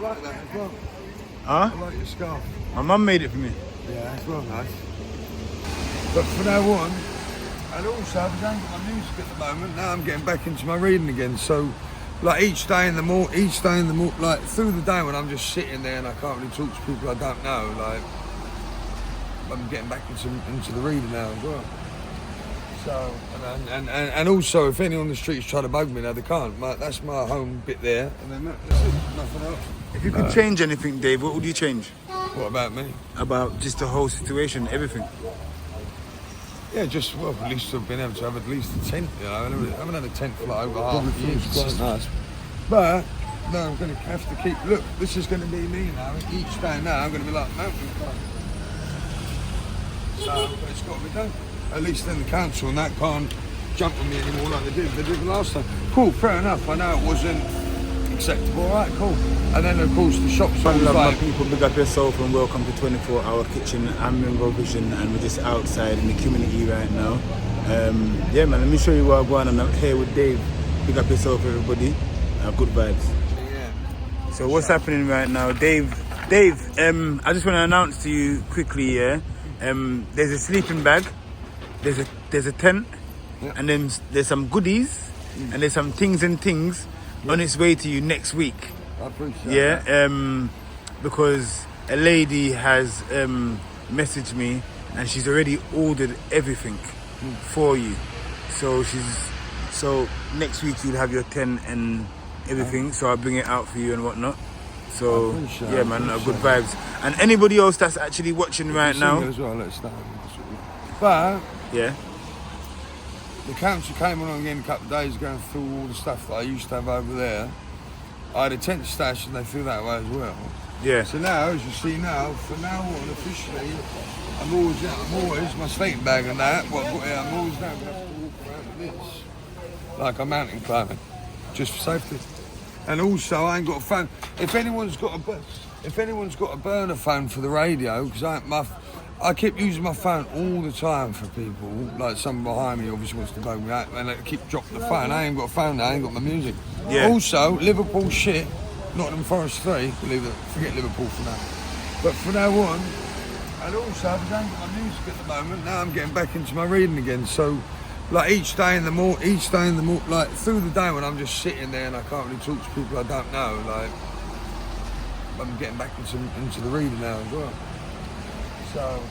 like that as well. Huh? I like your scarf. My mum made it for me. Yeah, it's well nice. But from now on, and also I was angry at my music at the moment. Now I'm getting back into my reading again. So, like each day in the morning, like through the day when I'm just sitting there and I can't really talk to people I don't know, like I'm getting back into the reading now as well. So, and also if anyone on the streets try to bug me now, they can't. That's my home bit there, and then that's it. Nothing else. If you could change anything, Dave, what would you change? What about me? About just the whole situation, everything. Yeah, just, well, at least I've been able to have at least a tent, you know. I haven't had a tent for like over half a year. It's quite nice. But, no, I'm going to have to keep, look, this is going to be me now. Each day now, I'm going to be like mountain climbing. So, but it's got to be done. At least then the council and that can't jump on me anymore like they did the last time. Cool, fair enough. I know it wasn't acceptable. All right, cool. And then, of course, the shops all Love like... my people, big up yourself and welcome to 24-hour kitchen. I'm Mingo Vision and we're just outside in the community right now. Yeah, man, let me show you what I'm going on. I'm here with Dave. Big up yourself, everybody. Good vibes. Yeah. So what's happening right now? Dave, I just want to announce to you quickly, yeah? There's a sleeping bag, there's a tent, yeah. And then there's some goodies, and there's some things on its way to you next week. I appreciate that. Because a lady has messaged me and she's already ordered everything for you. So next week you'll have your tent and everything. So I'll bring it out for you and whatnot. So yeah, man, good vibes. And anybody else that's actually watching right now. As well, but yeah, the council came along again a couple of days going through all the stuff that I used to have over there. I had a tent stash and they feel that way as well. Yeah. So now, as you see now, from now on officially, I'm always my sleeping bag and that. I'm always now going to have to walk around with this, like I'm mountain climbing, just for safety. And also, I ain't got a phone. If anyone's got a burner phone for the radio, because I keep using my phone all the time for people. Like someone behind me obviously wants to bug me out, and they keep dropping the phone. I ain't got a phone now. I ain't got my music. Yeah. Also, Liverpool shit. Nottingham Forest 3. Forget Liverpool for now. But from now on, and also I was angry at my music at the moment. Now I'm getting back into my reading again. So, like each day in the morning, like through the day when I'm just sitting there and I can't really talk to people I don't know, like I'm getting back into the reading now as well. So,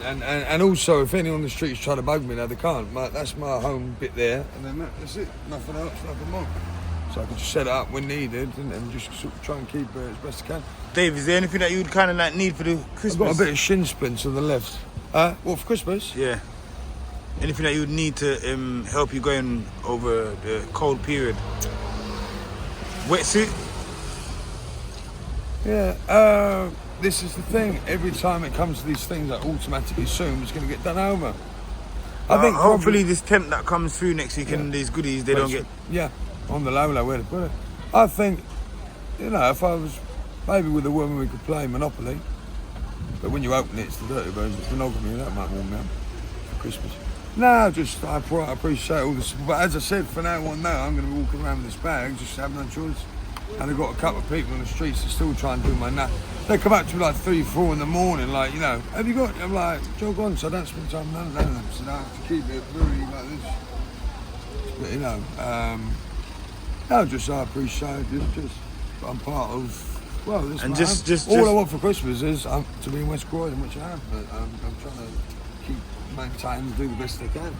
and also if anyone on the streets try to bug me now, they can't. That's my home bit there, and then that's it. Nothing else, nothing more. So I can just set it up when needed and just sort of try and keep it as best I can. Dave, is there anything that you'd kind of like need for the Christmas? I've got a bit of shin splints on the left. What, for Christmas? Yeah. Anything that you'd need to help you going over the cold period? Wetsuit? Yeah. This is the thing. Every time it comes to these things, I automatically assume it's going to get done over. I think hopefully this tent that comes through next week and these goodies, they don't get... Yeah, on the low, where to put it. I think, if I was maybe with a woman, we could play Monopoly. But when you open it, it's the dirty version. It's monogamy. That might warm me up for Christmas. No, I appreciate all this. But as I said, for now on now, I'm going to be walking around with this bag, just have no choice. And I've got a couple of people on the streets that still try and do my nap. They come up to me like 3, 4 in the morning, like, have you got? I'm like, jog on, so I don't spend time with none of them. So I have to keep it really like this. But I appreciate it. I'm part of. Well, this and all I want for Christmas is to be in West Croydon, which I am. But I'm trying to maintain and do the best I can.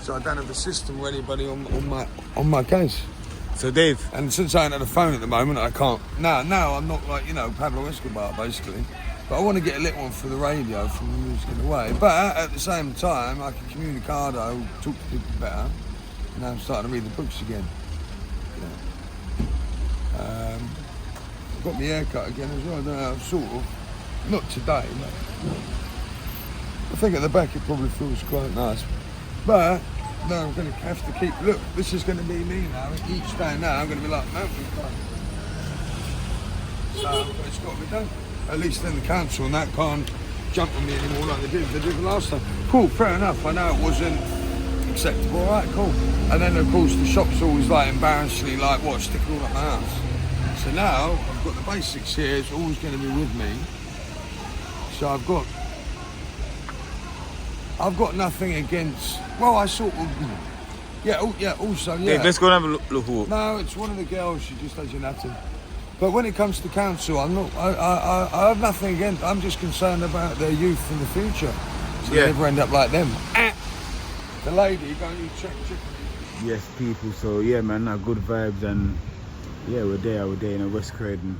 So I don't have a system or anybody on my case. So Dave, and since I ain't had a phone at the moment, I can't. No, I'm not like Pablo Escobar basically. But I want to get a little one for the radio from the music in a way. But at the same time, I can communicado, talk to people better. And now I'm starting to read the books again. I've got my hair cut again as well. I don't know, sort of. Not today, but I think at the back it probably feels quite nice. But no, I'm going to have to keep. Look, this is going to be me now. Each day now, I'm going to be like mountain climbing. So it's got to be done. At least then the council and that can't jump on me anymore like they did the last time. Cool, fair enough. I know it wasn't acceptable. All right, cool. And then of course the shop's always like embarrassingly like sticking all up my house. So now I've got the basics here. It's always going to be with me. So I've got nothing against. Well, I sort of. Yeah. Also, yeah. Dave, let's go and have a look walk. No, it's one of the girls. She just does your nothing. But when it comes to council, I'm not. I have nothing against. I'm just concerned about their youth in the future. So they never end up like them. The lady, go and check. Yes, people. So yeah, man, good vibes, and yeah, we're there in West Croydon.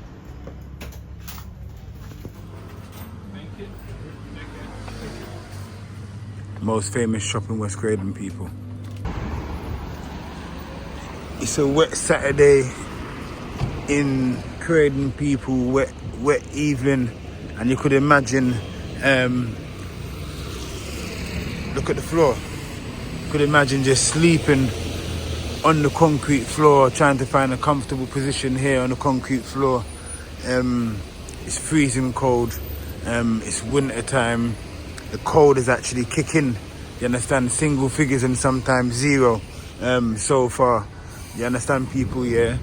Most famous shop in West Croydon, people. It's a wet Saturday in Croydon, people. Wet evening, and you could imagine. Look at the floor. You could imagine just sleeping on the concrete floor, trying to find a comfortable position here on the concrete floor. It's freezing cold. It's winter time. The cold is actually kicking. You understand? Single figures and sometimes zero so far. You understand, people? Yeah.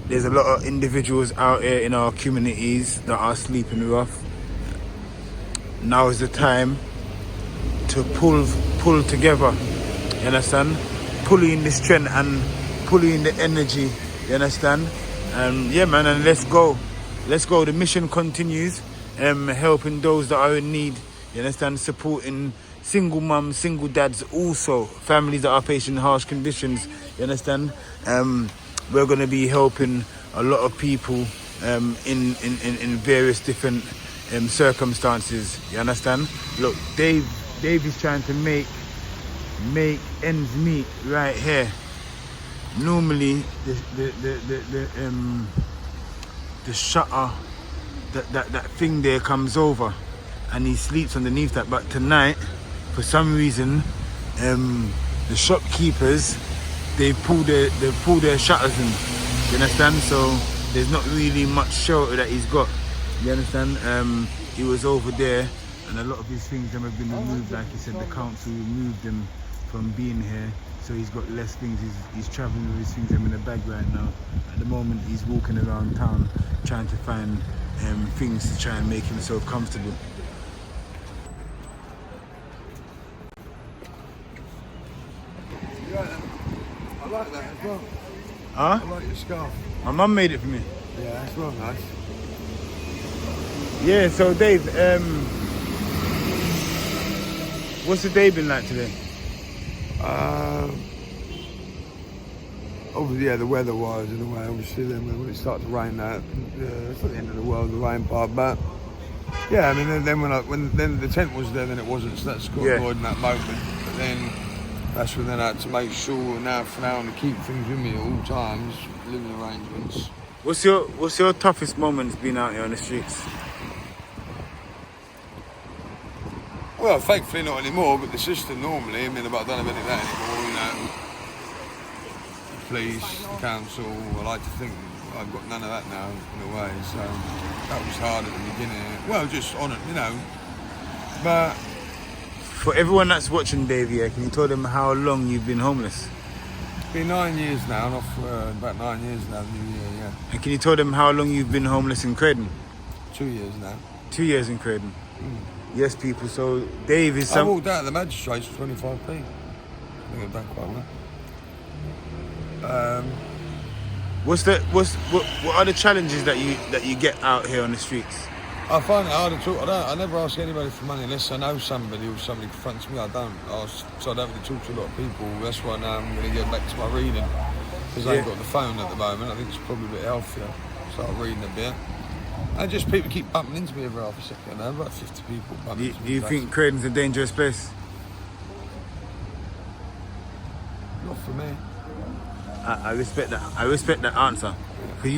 There's a lot of individuals out here in our communities that are sleeping rough. Now is the time to pull together. You understand? Pulling the strength and pulling the energy. You understand? Yeah, man, and let's go. The mission continues. Helping those that are in need. You understand? Supporting single mums, single dads, also families that are facing harsh conditions. You understand? We're going to be helping a lot of people in various different circumstances. You understand? Look, Dave is trying to make ends meet right here. Normally, the shutter, that thing there comes over, and he sleeps underneath that. But tonight, for some reason, the shopkeepers they pull their shutters in. You understand? So there's not really much shelter that he's got. You understand? He was over there, and a lot of his things have been removed. Like he said, the council removed them from being here, so he's got less things. He's traveling with his things in a bag right now. At the moment, he's walking around town trying to find things to try and make himself comfortable. I like that as well. Huh? I like your scarf. My mum made it for me. Yeah, it's well nice. Yeah, so Dave, what's the day been like today? Obviously, yeah, the weather-wise in a way, obviously, then when it starts to rain, it's not the end of the world, the rain part, but yeah, I mean, then when the tent was there, then it wasn't, so that's quite annoyed in that moment. But then that's when I had to make sure now to keep things with me at all times, living arrangements. What's your toughest moments being out here on the streets? Well, thankfully not anymore, but the system normally, I mean, I don't have any of that anymore, you know. The police, the council, I like to think I've got none of that now, in a way, so that was hard at the beginning. Well, just on it, you know, but... For everyone that's watching, Dave, yeah, can you tell them how long you've been homeless? It's been 9 years now, and off about 9 years now, New Year, yeah. And can you tell them how long you've been homeless in Croydon? 2 years now. 2 years in Croydon. Yes, people. So Dave is I walked out of the magistrates for 25p. I think I've done quite well. What are the challenges that you get out here on the streets? I find it hard to talk. I never ask anybody for money unless I know somebody or somebody confronts me. I don't ask, so I don't really talk to a lot of people. That's why now I'm going to get back to my reading because I ain't got the phone at the moment. I think it's probably a bit healthier. Start reading a bit. And just people keep bumping into me every half a second. I have about 50 people bumping into me. Do you think Croydon's a dangerous place? Not for me. I respect that. I respect that answer. Because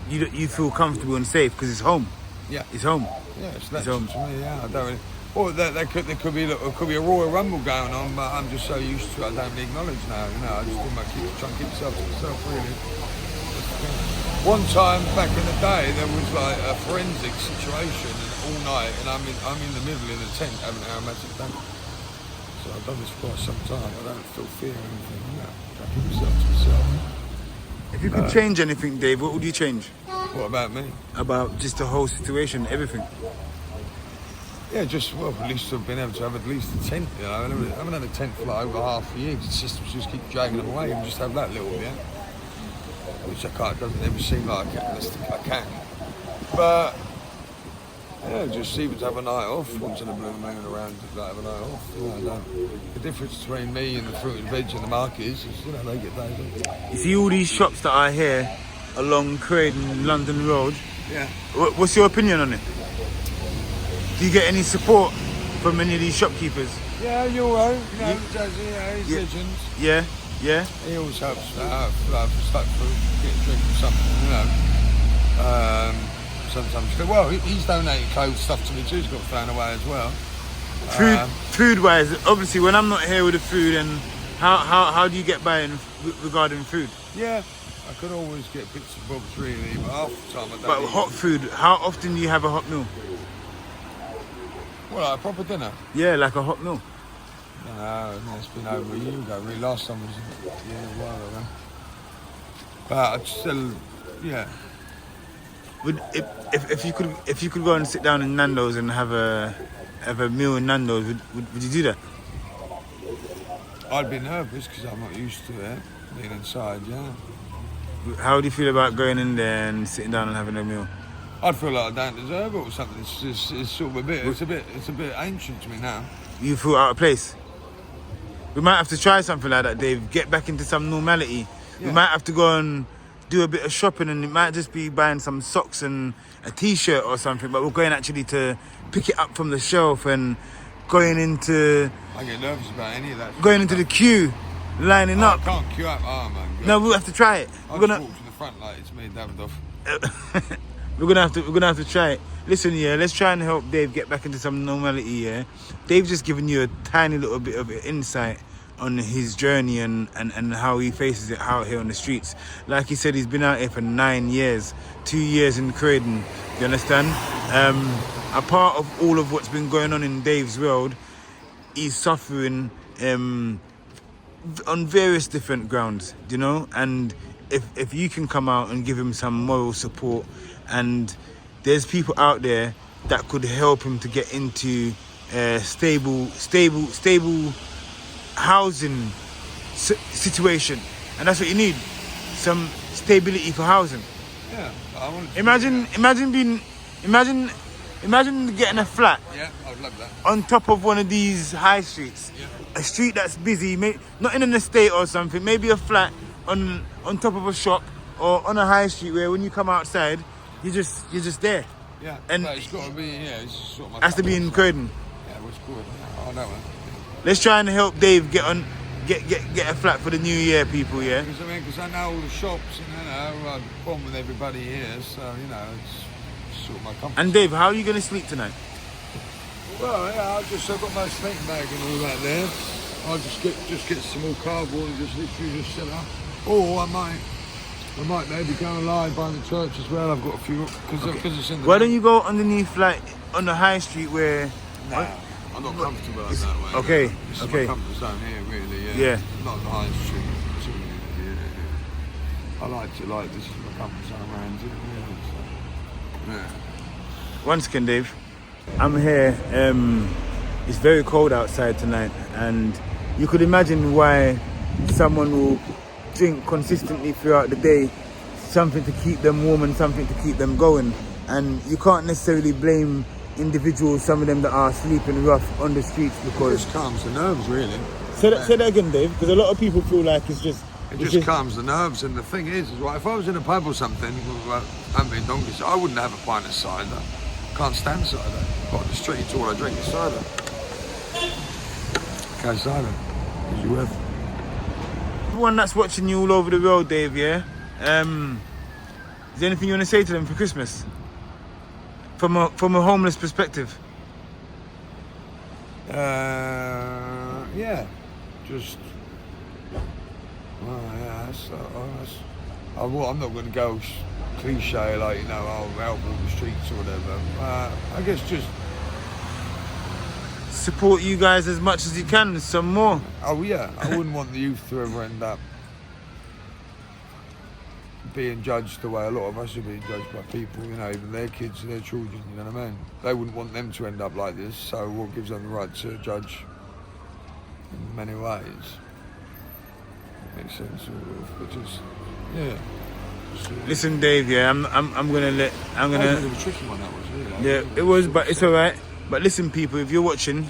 you feel comfortable and safe because it's home. Yeah, it's home. Yeah, it's home to me. Yeah, I don't really. Or there could be a Royal Rumble going on, but I'm just so used to it. I don't really acknowledge now. You know, I just try and keep myself to myself really. One time back in the day, there was like a forensic situation, and all night, and I'm in the middle in the tent having an aromatic tank. So I've done this for quite some time. I don't feel fear or anything. You know, I keep myself to myself. If you could change anything, Dave, what would you change? What about me? About just the whole situation, everything. Yeah, just, well, at least I've been able to have at least a tent, you know. I haven't had a tent for like over half a year. The systems just keep dragging them away and just have that little bit. Which I can't, doesn't ever seem like I can. But, yeah, just even to have a night off once in a blue moon around, like have a night off. You know, the difference between me and the fruit and veg and the market is, you know, they get days off. You see all these shops that are here along Croydon, London Road. Yeah. What's your opinion on it? Do you get any support from any of these shopkeepers? Yeah, you're right. You know, Jazzy, he's legends. Yeah, yeah. He always helps out for stuff for get a drink or something, you know. Sometimes, well, he's donated clothes stuff to me too. He's got thrown away as well. Food-wise, obviously, when I'm not here with the food, and how do you get by regarding food? Yeah, I could always get bits and bobs really, but half the time I don't. But hot food, how often do you have a hot meal? Well, like a proper dinner. Yeah, like a hot meal. No, it's been over a year ago. Really, last time was a while ago. But I'd still, yeah. If you could go and sit down in Nando's and have a meal in Nando's, would you do that? I'd be nervous because I'm not used to it being inside. Yeah. How do you feel about going in there and sitting down and having a meal? I'd feel like I don't deserve it or something. It's sort of a bit. It's a bit ancient to me now. You feel out of place. We might have to try something like that, Dave. Get back into some normality. Yeah. We might have to go and do a bit of shopping, and it might just be buying some socks and a t-shirt or something. But we're going actually to pick it up from the shelf and going into. I get nervous about any of that. Going into the queue, lining up. I can't queue up. Oh man. God. No, we'll have to try it. I'll just walk to the front like it's me, Davidoff. We're gonna have to try it. Listen, yeah, let's try and help Dave get back into some normality. Yeah, Dave's just giving you a tiny little bit of insight on his journey and how he faces it out here on the streets. Like he said, he's been out here for 9 years, 2 years in Croydon. You understand? A part of all of what's been going on in Dave's world, he's suffering on various different grounds. You know, and if you can come out and give him some moral support. And there's people out there that could help him to get into stable housing situation, and that's what you need, some stability for housing. Yeah, I want. Imagine getting a flat. Yeah, I'd love that. On top of one of these high streets, a street that's busy, not in an estate or something. Maybe a flat on top of a shop or on a high street where when you come outside. You're just there. Yeah, and it's got to be, it's sort of has to be in Croydon. Yeah, what's good. I know it. Let's try and help Dave get a flat for the new year, people, yeah? Because I know all the shops and, I bond with everybody here, so, it's sort of my comfort. And Dave, how are you going to sleep tonight? Well, yeah, I've got my sleeping bag and all that there. I'll just get some more cardboard and just literally just set up. Or I might maybe go and lie by the church as well. I've got a few, because it's in the... Why don't you go underneath, like, on the high street where... Nah, I'm not comfortable like that way. Okay, This okay. is my comfort zone here, really, Yeah. Not on the high street. I like this is my comfort zone around here, yeah. Once again, Dave, I'm here. It's very cold outside tonight, and you could imagine why someone will drink consistently throughout the day, something to keep them warm and something to keep them going. And you can't necessarily blame individuals, some of them that are sleeping rough on the streets, because it just calms the nerves, really. Say that again, Dave, because a lot of people feel like it's just calms the nerves. And the thing is right, if I was in a pub or something, I'm being donkeys, I wouldn't have a pint of cider. Can't stand cider. But on the streets, all I drink is cider. Okay, cider, because you have. Everyone that's watching you all over the world, Dave, yeah? Is there anything you want to say to them for Christmas? From a homeless perspective? Yeah. Just... I'm not going to go cliche like, I'll help all the streets or whatever. I guess just... Support you guys as much as you can, some more. Oh yeah, I wouldn't want the youth to ever end up being judged the way a lot of us are being judged by people, you know, even their kids and their children, you know what I mean? They wouldn't want them to end up like this, so what gives them the right to judge in many ways? Makes sense, sort of, but just, yeah. Listen, Dave. Yeah, I'm gonna. That was a bit of a tricky one, that was, really. Yeah, it was, but it's alright. But listen, people, if you're watching,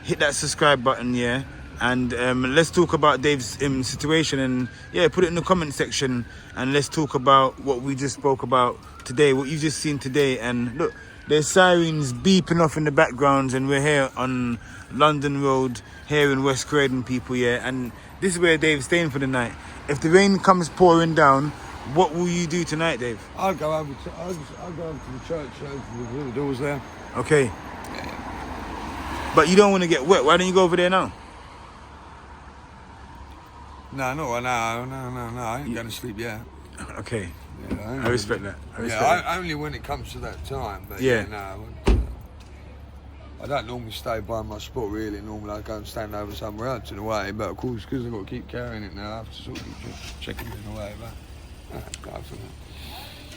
hit that subscribe button, yeah, and let's talk about Dave's situation, and yeah, put it in the comment section, and let's talk about what we just spoke about today, what you've just seen today. And look, there's sirens beeping off in the background, and we're here on London Road, here in West Croydon, people, yeah, and this is where Dave's staying for the night. If the rain comes pouring down, what will you do tonight, Dave? I'll go over to the church, over the doors there. Okay. Yeah. But you don't want to get wet. Why don't you go over there now? No, not right now. No. I ain't going to sleep yet. Okay. Yeah, I respect that. Only when it comes to that time. But yeah. I don't normally stay by my spot, really. Normally I go and stand over somewhere else in a way. But of course, because I've got to keep carrying it now, I have to sort of keep checking it in a way. But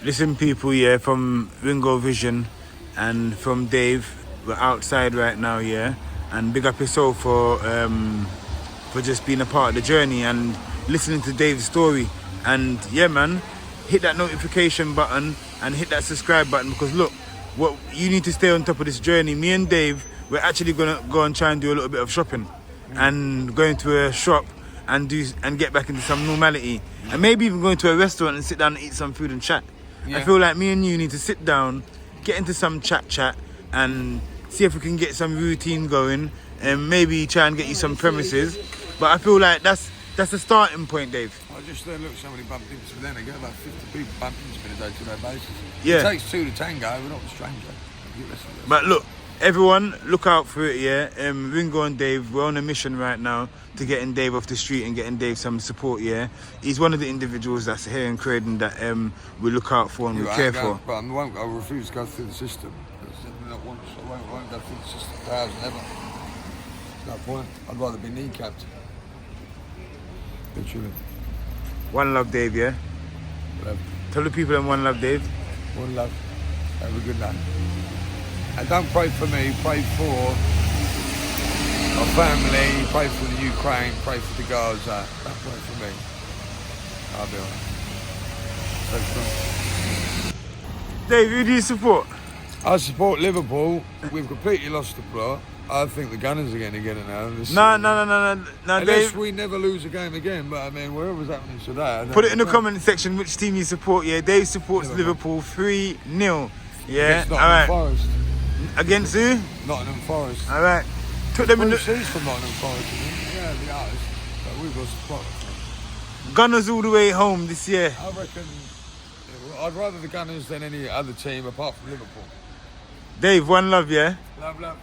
listen, people, yeah, from Ringo Vision and from Dave, we're outside right now, yeah. And big up yourself for just being a part of the journey and listening to Dave's story. And yeah, man, hit that notification button and hit that subscribe button, because look, what you need to stay on top of this journey. Me and Dave, we're actually gonna go and try and do a little bit of shopping and go into a shop and get back into some normality, and maybe even go into a restaurant and sit down and eat some food and chat. I feel like me and you need to sit down, get into some chat and see if we can get some routine going, and maybe try and get you some premises. But I feel like that's the starting point, Dave. I just look, somebody bumped into me then. I get about 50 people bumping into me on a day-to-day basis. Yeah. It takes two to tango, we're not a stranger. But look, everyone, look out for it, yeah. Ringo and Dave, we're on a mission right now to getting Dave off the street and getting Dave some support, yeah. He's one of the individuals that's here in Croydon that we look out for and we care for. But I refuse to go through the system. I won't go through the system for hours, never. There's no point. I'd rather be kneecapped. Literally. One love, Dave, yeah? Love. Tell the people in one love, Dave. One love. Have a good night. And don't pray for me, pray for my family, pray for the Ukraine, pray for the Gaza. Don't pray for me. I'll be alright. Dave, who do you support? I support Liverpool. We've completely lost the plot. I think the Gunners are going to get it now. No, Unless Dave. we never lose a game again, but I mean, whatever's happening today. Put it in the comment section which team you support, yeah. Dave supports Liverpool 3-0. Yeah, alright. Forest. Against who? Nottingham Forest. Alright. Took them in the... He's from Nottingham Forest, isn't he? Yeah, the artist. But we've lost the plot. Gunners all the way home this year. I reckon I'd rather the Gunners than any other team apart from Liverpool. Dave, one love, yeah? Love.